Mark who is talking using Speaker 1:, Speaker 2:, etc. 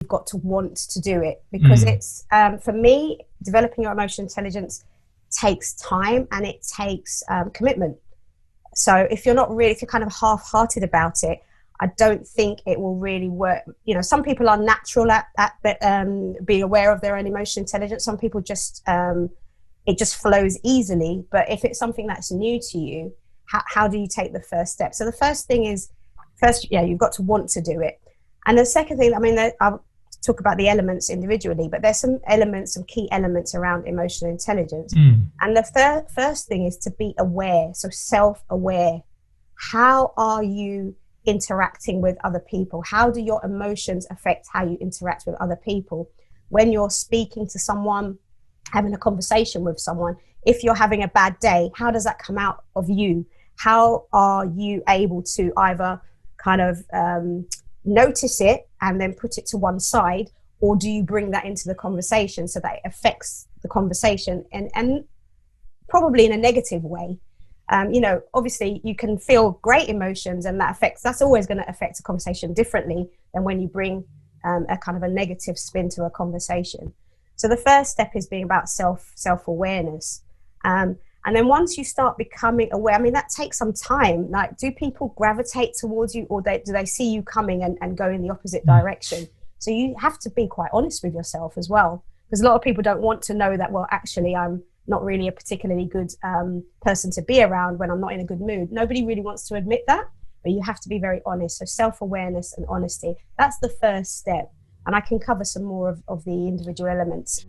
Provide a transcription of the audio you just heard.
Speaker 1: you've got to want to do it, because it's, for me, developing your emotional intelligence takes time and it takes commitment. So if you're kind of half-hearted about it, I don't think it will really work. You know, some people are natural at being aware of their own emotional intelligence. Some people just, it just flows easily. But if it's something that's new to you, how do you take the first step? So the first thing is, you've got to want to do it. And the second thing, I mean, I'll talk about the elements individually, but there's some key elements around emotional intelligence. And the first thing is to be aware, so self-aware. How are you interacting with other people? How do your emotions affect how you interact with other people? When you're speaking to someone, having a conversation with someone, if you're having a bad day, how does that come out of you? How are you able to either kind of notice it and then put it to one side, or do you bring that into the conversation so that it affects the conversation and probably in a negative way? You know, obviously you can feel great emotions, and that's always going to affect a conversation differently than when you bring a kind of a negative spin to a conversation. So the first step is being about self-awareness. And then once you start becoming aware, I mean, that takes some time. Like, do people gravitate towards you, or do they see you coming and go in the opposite direction? So you have to be quite honest with yourself as well, because a lot of people don't want to know that, well, actually, I'm not really a particularly good person to be around when I'm not in a good mood. Nobody really wants to admit that, but you have to be very honest. So self-awareness and honesty, that's the first step. And I can cover some more of the individual elements.